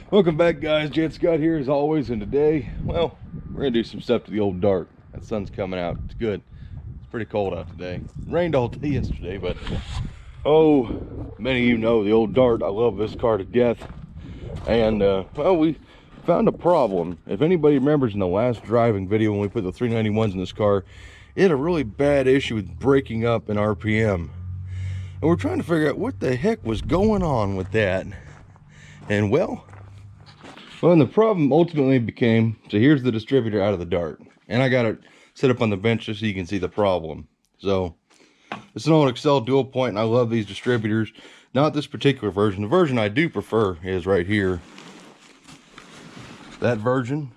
Welcome back, guys. Jet Scott here as always, and today, well, we're gonna do some stuff to the old dart. That sun's coming out. It's good. It's pretty cold out today. It rained all day yesterday, but oh, many of you know the old dart. I love this car to death. And well, we found a problem. If anybody remembers in the last driving video when we put the 391s in this car, it had a really bad issue with breaking up in RPM. And we're trying to figure out what the heck was going on with that. And well, and the problem ultimately became, so here's the distributor out of the dart. And I got it set up on the bench just so you can see the problem. So, it's an old Excel dual point, and I love these distributors. Not this particular version. The version I do prefer is right here. That version,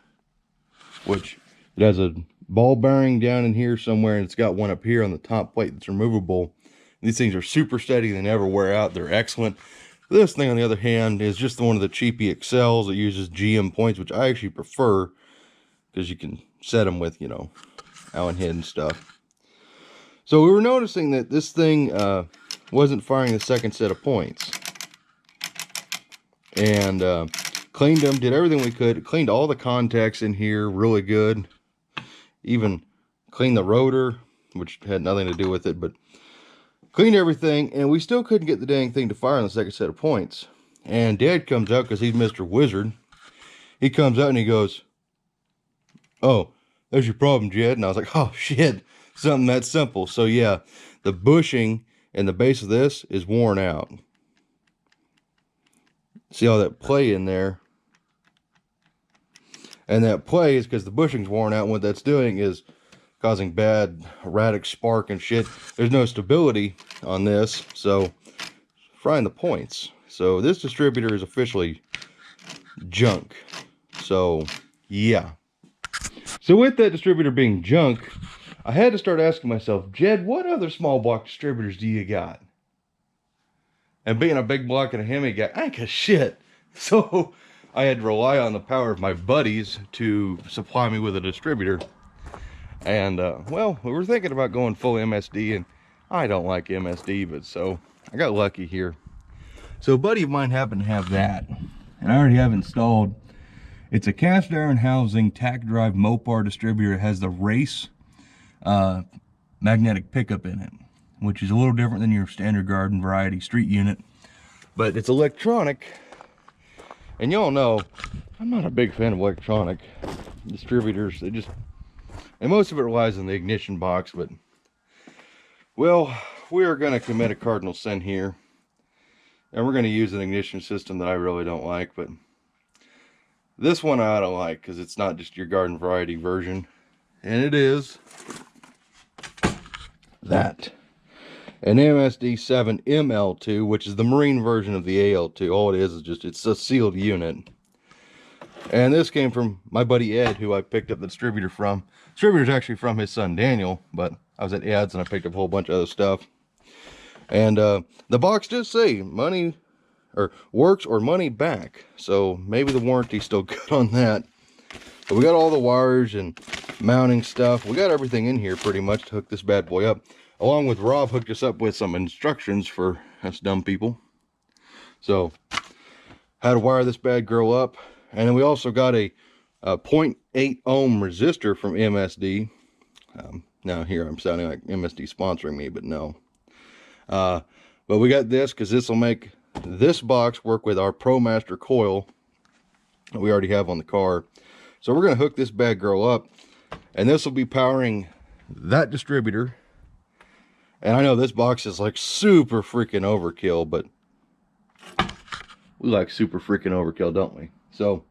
which it has a ball bearing down in here somewhere, and it's got one up here on the top plate that's removable. These things are super steady. They never wear out. They're excellent. This thing, on the other hand, is just one of the cheapy Excels that uses GM points, which I actually prefer because you can set them with, you know, Allen head and stuff. So we were noticing that this thing wasn't firing the second set of points. And cleaned them, did everything we could. Cleaned all the contacts in here really good. Even cleaned the rotor, which had nothing to do with it, but cleaned everything, and we still couldn't get the dang thing to fire on the second set of points. And Dad comes out, because he's Mr. Wizard. He comes out and he goes, "Oh, there's your problem, Jed." And I was like, oh shit, something that simple. So yeah, the bushing and the base of this is worn out. See all that play in there? And that play is because the bushing's worn out, and what that's doing is causing bad erratic spark and shit. There's no stability on this, so frying the points. So this distributor is officially junk. So yeah. So with that distributor being junk, I had to start asking myself, Jed, what other small block distributors do you got? And being a big block and a Hemi guy, I ain't got shit. So I had to rely on the power of my buddies to supply me with a distributor. And well, we were thinking about going full MSD, and I don't like MSD, but so I got lucky here. So a buddy of mine happened to have that, and I already have installed. It's a cast iron housing tack drive Mopar distributor. It has the race magnetic pickup in it, which is a little different than your standard garden variety street unit, but it's electronic. And y'all know I'm not a big fan of electronic distributors. They just, and most of it relies on the ignition box. But well, we are going to commit a cardinal sin here, and we're going to use an ignition system that I really don't like. But this one I ought to like, because it's not just your garden variety version, and it is that, an MSD7 ML2, which is the marine version of the AL2. All it is just, it's a sealed unit. And this came from my buddy Ed, who I picked up the distributor from. The distributor's actually from his son Daniel, but I was at Ed's and I picked up a whole bunch of other stuff. And the box does say money, or works or money back. So maybe the warranty's still good on that. But we got all the wires and mounting stuff. We got everything in here pretty much to hook this bad boy up. Along with Rob hooked us up with some instructions for us dumb people. So, how to wire this bad girl up. And then we also got a 0.8 ohm resistor from MSD. Now here I'm sounding like MSD sponsoring me, but no. But we got this because this will make this box work with our ProMaster coil that we already have on the car. So we're going to hook this bad girl up, and this will be powering that distributor. And I know this box is like super freaking overkill, but we like super freaking overkill, don't we? So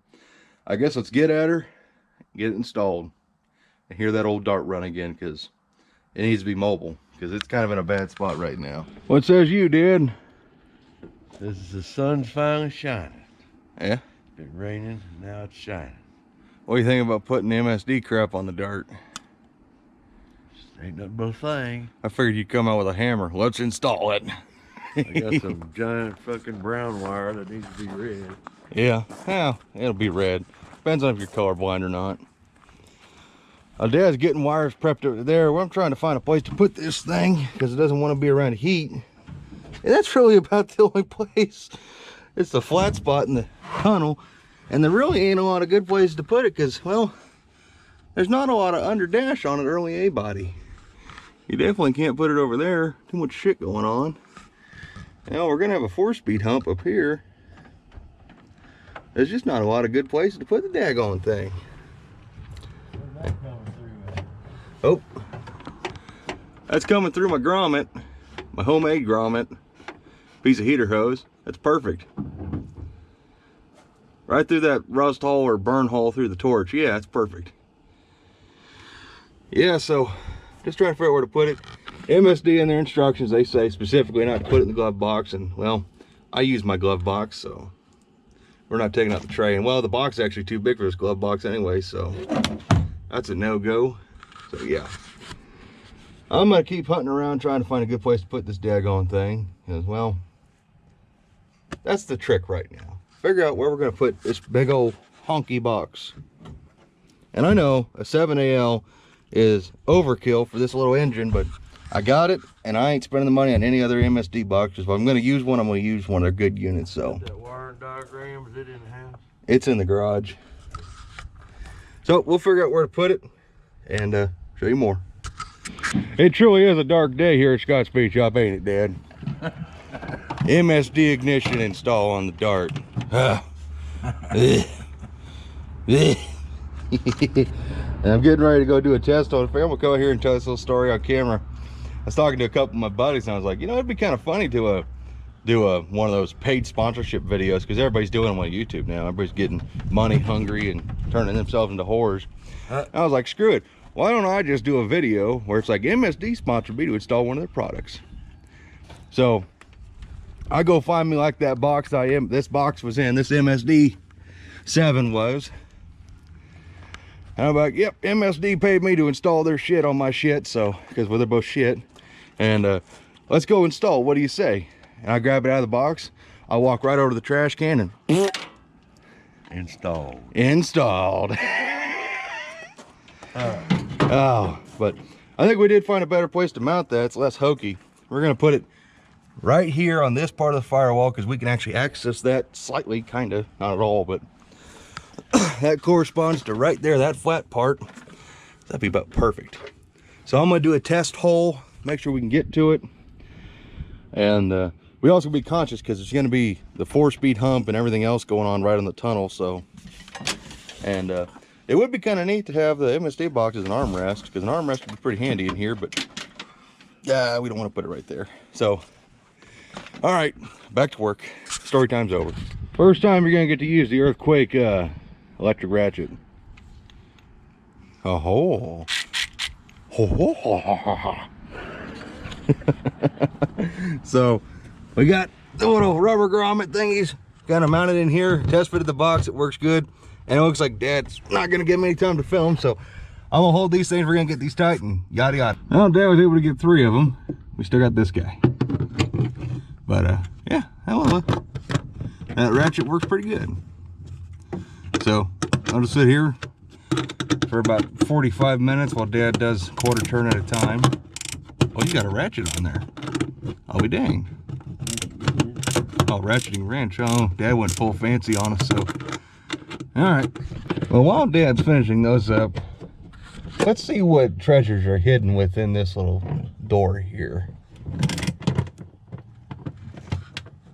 I guess let's get at her, get it installed, and hear that old dart run again, because it needs to be mobile, because it's kind of in a bad spot right now. What says you, Dad? This is the sun's finally shining. Yeah? It's been raining, now it's shining. What do you think about putting MSD crap on the dart? Ain't nothing but a thing. I figured you'd come out with a hammer. Let's install it. I got some giant fucking brown wire that needs to be red. Yeah, well, it'll be red. Depends on if you're colorblind or not. Dad's getting wires prepped over there. Well, I'm trying to find a place to put this thing because it doesn't want to be around heat. And that's really about the only place. It's the flat spot in the tunnel. And there really ain't a lot of good places to put it because, well, there's not a lot of under dash on an early A body. You definitely can't put it over there. Too much shit going on. Now we're gonna have a 4-speed hump up here. There's just not a lot of good places to put the daggone thing. Oh, that's coming through my grommet, my homemade grommet, piece of heater hose. That's perfect. Right through that rust hole or burn hole through the torch. Yeah, that's perfect. Yeah, so just trying to figure out where to put it. MSD in their instructions, they say specifically not to put it in the glove box, and well, I use my glove box, so we're not taking out the tray. And well, the box is actually too big for this glove box anyway, so that's a no-go. So yeah, I'm gonna keep hunting around trying to find a good place to put this daggone thing, because well, that's the trick right now. Figure out where we're gonna put this big old honky box. And I know a 7AL is overkill for this little engine, but I got it, and I ain't spending the money on any other MSD boxes. If I'm gonna use one, I'm gonna use one. They're good units. So that wiring diagram, is it in the house? It's in the garage. So we'll figure out where to put it and show you more. It truly is a dark day here at Scott's Speed Shop, ain't it, Dad? MSD ignition install on the Dart. And I'm getting ready to go do a test on it. I'm gonna come out here and tell this little story on camera. I was talking to a couple of my buddies, and I was like, you know, it'd be kind of funny to do one of those paid sponsorship videos, because everybody's doing them on YouTube now. Everybody's getting money hungry and turning themselves into whores. I was like, screw it. Why don't I just do a video where it's like MSD sponsored me to install one of their products? So I go find me like that box this box was in, this MSD 7 was. And I'm like, yep, MSD paid me to install their shit on my shit, so, because well, they're both shit. And let's go install, what do you say? And I grab it out of the box, I walk right over to the trash can and installed. Oh, but I think we did find a better place to mount that. It's less hokey. We're gonna put it right here on this part of the firewall, because we can actually access that slightly, kind of, not at all, but that corresponds to right there, that flat part. That'd be about perfect. So I'm gonna do a test hole, make sure we can get to it. And we also be conscious, because it's gonna be the 4-speed hump and everything else going on right in the tunnel. So, and it would be kind of neat to have the MSD box as an armrest, because an armrest would be pretty handy in here, but yeah, we don't want to put it right there. So, all right, back to work. Story time's over. First time you're gonna get to use the earthquake electric ratchet. Oh, so we got the little rubber grommet thingies kind of mounted in here, test fitted the box, it works good. And it looks like Dad's not gonna give me any time to film, so I'm gonna hold these things, we're gonna get these tight and yada yada. Well, Dad was able to get 3 of them. We still got this guy. But yeah, hello. That ratchet works pretty good. So I'll just sit here for about 45 minutes while Dad does quarter turn at a time. Oh, you got a ratchet up in there. I'll be danged. Oh, ratcheting wrench. Oh, Dad went full fancy on us, so. All right. Well, while Dad's finishing those up, let's see what treasures are hidden within this little door here.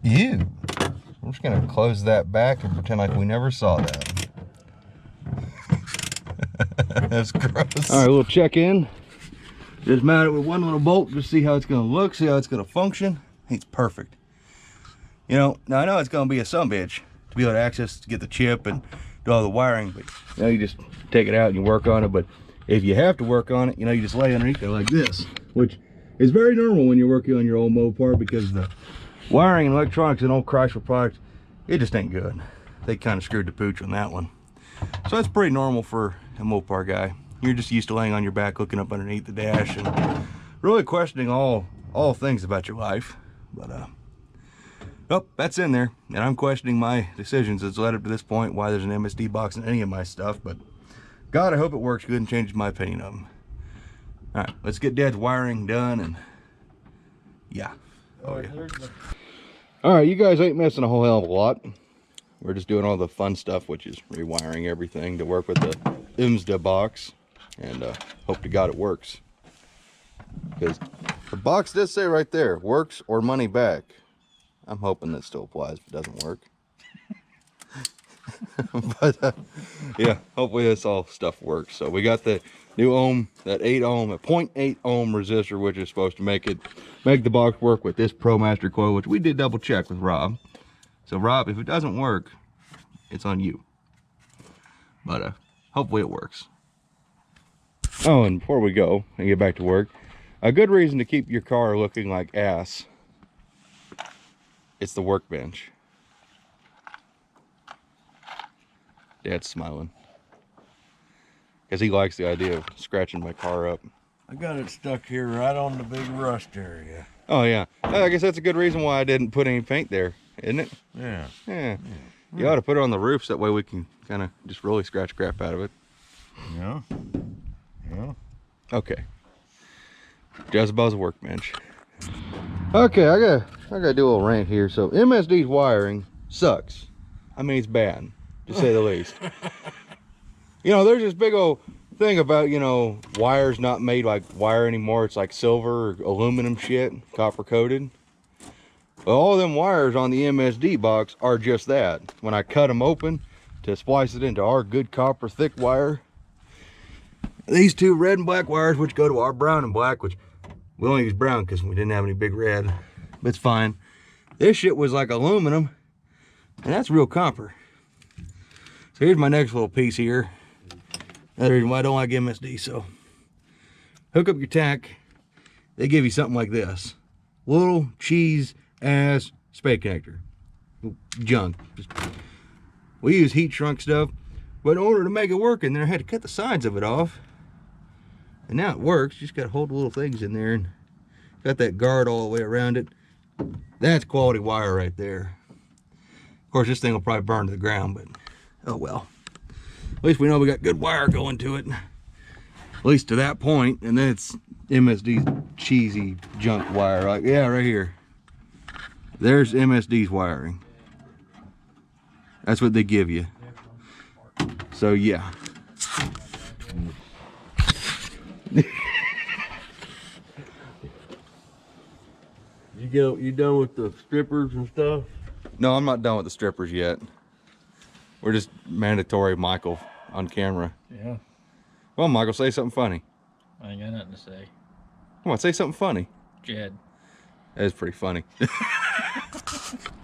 Ew. I'm just gonna close that back and pretend like we never saw that. That's gross. All right, we'll check in. Just mount it with one little bolt, just see how it's gonna look, see how it's gonna function. It's perfect. You know, now I know it's gonna be a sumbitch to be able to access, to get the chip and do all the wiring, but you know, you just take it out and you work on it. But if you have to work on it, you know, you just lay underneath it like this, which is very normal when you're working on your old Mopar, because the wiring and electronics and old Chrysler products, it just ain't good. They kind of screwed the pooch on that one. So that's pretty normal for a Mopar guy. You're just used to laying on your back, looking up underneath the dash, and really questioning all things about your life. But oh, that's in there, and I'm questioning my decisions that's led up to this point, why there's an MSD box in any of my stuff. But God, I hope it works good and changes my opinion of them. All right, let's get Dad's wiring done, and yeah. Oh yeah. All right, you guys ain't missing a whole hell of a lot. we're just doing all the fun stuff, which is rewiring everything to work with the IMSDA box, and hope to God it works. Because the box does say right there, works or money back. I'm hoping that still applies if it doesn't work. But yeah, hopefully this all stuff works. So we got the new ohm, that 8 ohm, a 0.8 ohm resistor, which is supposed to make the box work with this ProMaster coil, which we did double check with Rob. So Rob, if it doesn't work, it's on you. But hopefully it works. Oh, and before we go and get back to work, a good reason to keep your car looking like ass, it's the workbench. Dad's smiling because he likes the idea of scratching my car up. I got it stuck here right on the big rust area. Oh yeah, I guess that's a good reason why I didn't put any paint there, isn't it? Yeah. Yeah. You ought to put it on the roof so that way we can kind of just really scratch crap out of it. Yeah. Yeah. Okay. Jezebel's a workbench. Okay, I gotta do a little rant here. So MSD's wiring sucks. I mean, it's bad, to say the least. You know, there's this big old thing about, you know, wires not made like wire anymore. It's like silver or aluminum shit, copper coated. Well, all them wires on the MSD box are just that. When I cut them open to splice it into our good copper thick wire, these two red and black wires, which go to our brown and black, which we only use brown because we didn't have any big red, but it's fine. This shit was like aluminum, and that's real copper. So here's my next little piece here. Another reason why I don't like MSD. So hook up your tack. They give you something like this. Little cheese ass spade connector. Junk. We use heat shrunk stuff, but in order to make it work in there, I had to cut the sides of it off. And now it works. Just got to hold the little things in there and got that guard all the way around it. That's quality wire right there. Of course, this thing will probably burn to the ground, but oh well. At least we know we got good wire going to it. At least to that point. And then it's MSD's cheesy junk wire. Like, yeah, right here. There's MSD's wiring. That's what they give you. So yeah. You done with the strippers and stuff? No, I'm not done with the strippers yet. We're just mandatory Michael on camera. Yeah. Well, Michael, say something funny. I ain't got nothing to say. Come on, say something funny. Jed. That is pretty funny.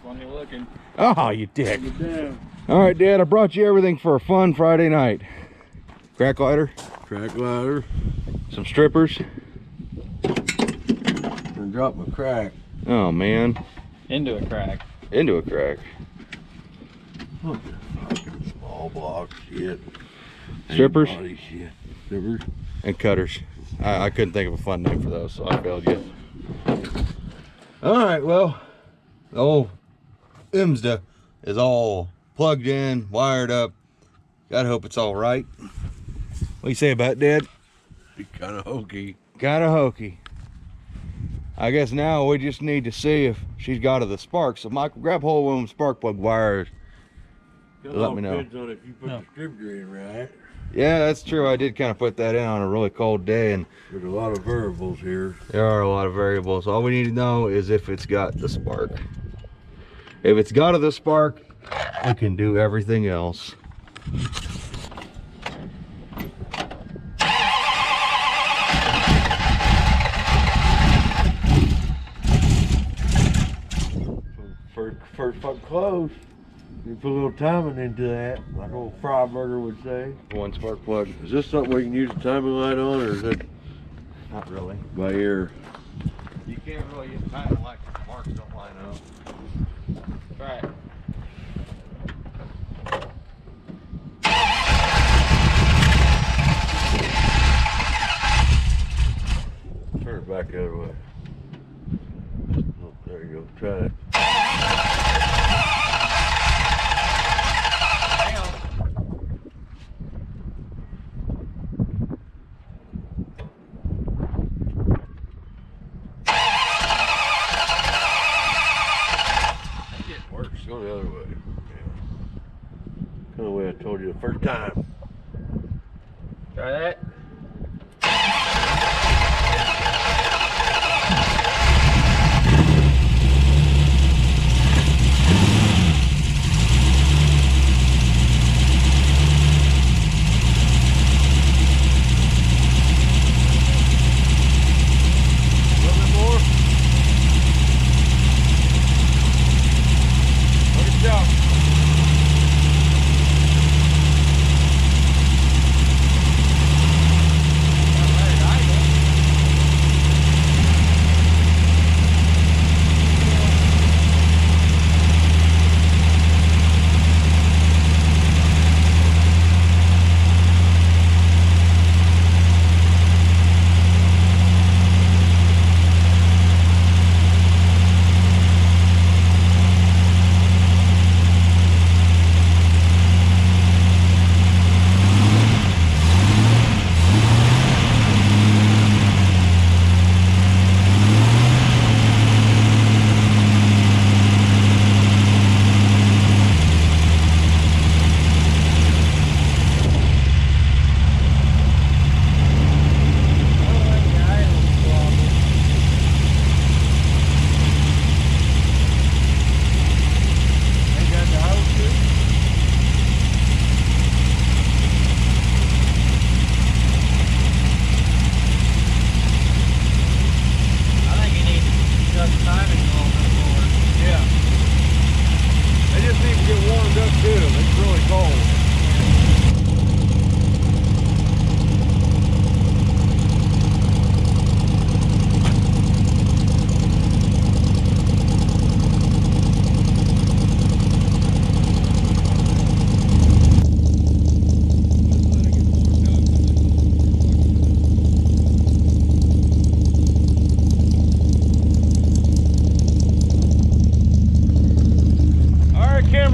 Funny looking. Oh, you dick. All right, Dad, I brought you everything for a fun Friday night. Crack lighter. Crack ladder. Some strippers. And drop my crack. Oh, man. Into a crack. Into a crack. Look at fucking small block shit. Strippers? Body shit. Strippers. And cutters. I couldn't think of a fun name for those, so I failed you. All right, well, the old IMSDA is all plugged in, wired up. Gotta hope it's all right. What do you say about it, Dad? Be kind of hokey. Kind of hokey. I guess now we just need to see if she's got the spark. So Michael, grab hold of one of them spark plug wires. Let me know. Depends on if you put the distributor in right. Yeah, that's true. I did kind of put that in on a really cold day, and There's a lot of variables here. there are a lot of variables. All we need to know is if it's got the spark. If it's got the spark, we can do everything else. First fucking close. You put a little timing into that, like old Fryburger would say. One spark plug. Is this something we can use a timing light on, or is it Not really. by ear? You can't really get time like the marks don't line up. Try it. Turn it back the other way. Oh, there you go. Try it. Go the other way. First time. Try that.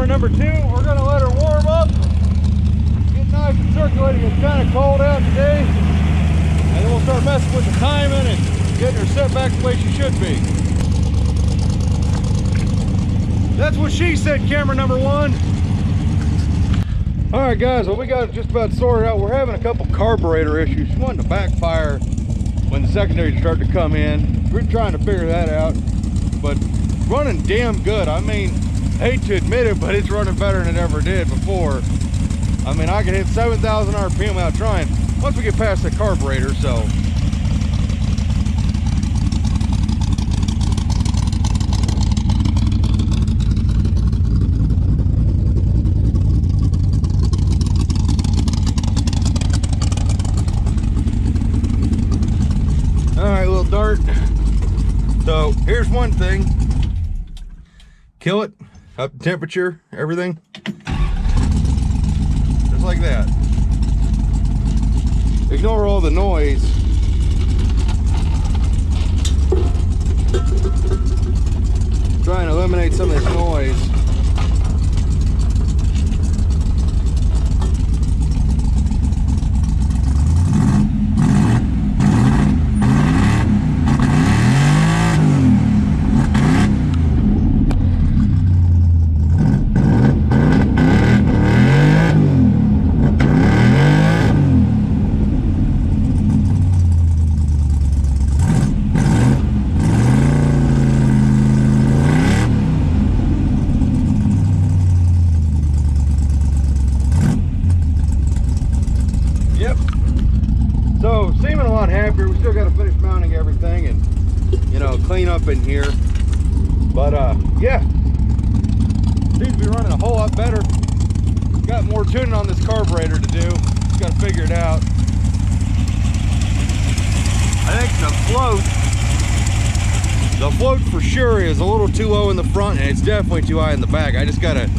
Number 2, we're going to let her warm up, get nice and circulating. It's kind of cold out today, and then we'll start messing with the timing and getting her set back the way she should be. That's what she said, camera number 1. All right, guys, well, we got it just about sorted out. We're having a couple carburetor issues. She wanted to backfire when the secondary started to come in. We're trying to figure that out, but running damn good. I mean, hate to admit it, but it's running better than it ever did before. I mean, I can hit 7,000 RPM without trying once we get past the carburetor, so. All right, little dart. So here's one thing. Kill it. Up the temperature, everything. Just like that. Ignore all the noise. Try and eliminate some of this noise. So seeming a lot happier. We still got to finish mounting everything and, you know, clean up in here. But yeah, seems to be running a whole lot better. Got more tuning on this carburetor to do. Just got to figure it out. I think the float for sure is a little too low in the front, and it's definitely too high in the back. I just gotta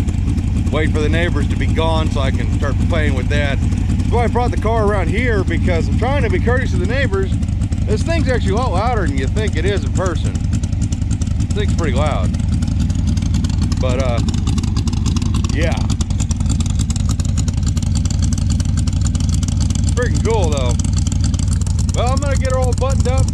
wait for the neighbors to be gone so I can start playing with that. So I brought the car around here because I'm trying to be courteous to the neighbors. This thing's actually a lot louder than you think it is in person. This thing's pretty loud. But yeah. Freaking cool though. Well, I'm gonna get her all buttoned up.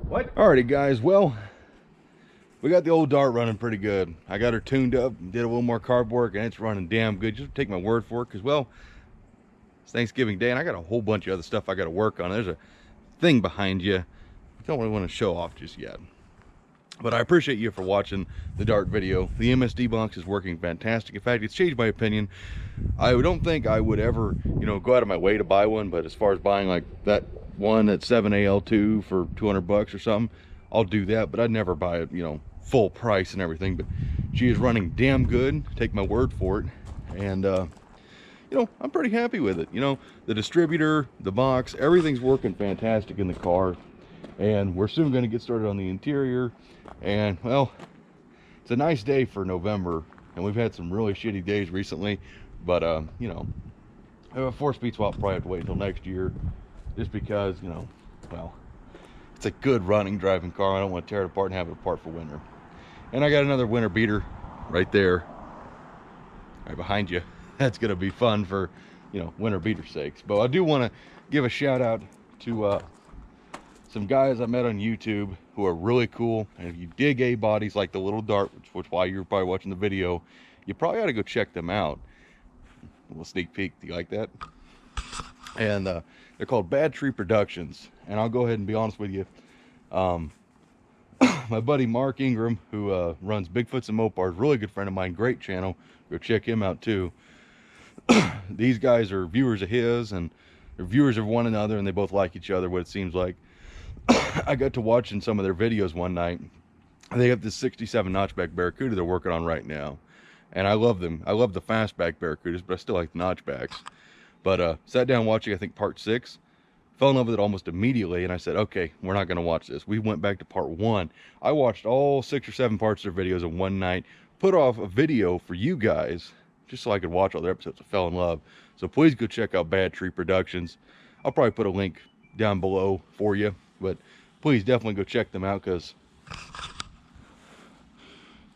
What? Alrighty guys, well, we got the old dart running pretty good. I got her tuned up, did a little more carb work, and it's running damn good. Just take my word for it, because, well, it's Thanksgiving Day, and I got a whole bunch of other stuff I got to work on. There's a thing behind you. I don't really want to show off just yet. But I appreciate you for watching the dart video. The MSD box is working fantastic. In fact, it's changed my opinion. I don't think I would ever, you know, go out of my way to buy one, but as far as buying like that one at 7AL2 for 200 bucks or something, I'll do that, but I'd never buy it, you know, full price and everything. But she is running damn good, take my word for it. And you know, I'm pretty happy with it. You know, the distributor, the box, everything's working fantastic in the car. And we're soon going to get started on the interior. And well, it's a nice day for November, and we've had some really shitty days recently. But you know, a 4-speed swap probably have to wait until next year, just because, you know, well, it's a good running driving car. I don't want to tear it apart and have it apart for winter. And I got another winter beater right there, right behind you. That's going to be fun for, you know, winter beater sakes. But I do want to give a shout out to some guys I met on YouTube who are really cool. And if you dig A bodies like the little dart, which why you're probably watching the video, you probably ought to go check them out. A little sneak peek. Do you like that? And they're called Bad Tree Productions. And I'll go ahead and be honest with you. My buddy Mark Ingram, who runs Bigfoots and Mopars, really good friend of mine, great channel. Go check him out too. These guys are viewers of his, and they're viewers of one another, and they both like each other, what it seems like. I got to watching some of their videos one night. They have this 67 notchback Barracuda they're working on right now, and I love them. I love the fastback Barracudas, but I still like the notchbacks. But sat down watching, I think, part 6, fell in love with it almost immediately, and I said, okay, we're not going to watch this. We went back to part 1. I watched all 6 or 7 parts of their videos in one night, put off a video for you guys just so I could watch all their episodes. I fell in love. So please go check out Bad Tree Productions. I'll probably put a link down below for you, but please definitely go check them out, because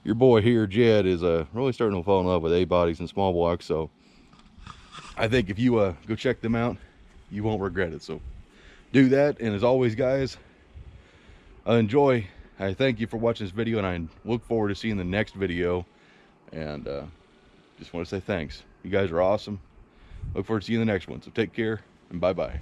your boy here, Jed, is really starting to fall in love with A-bodies and small blocks. So I think if you go check them out, you won't regret it. So do that. And as always, guys, enjoy. I thank you for watching this video, and I look forward to seeing the next video. And just want to say thanks. You guys are awesome. Look forward to seeing the next one. So take care, and bye-bye.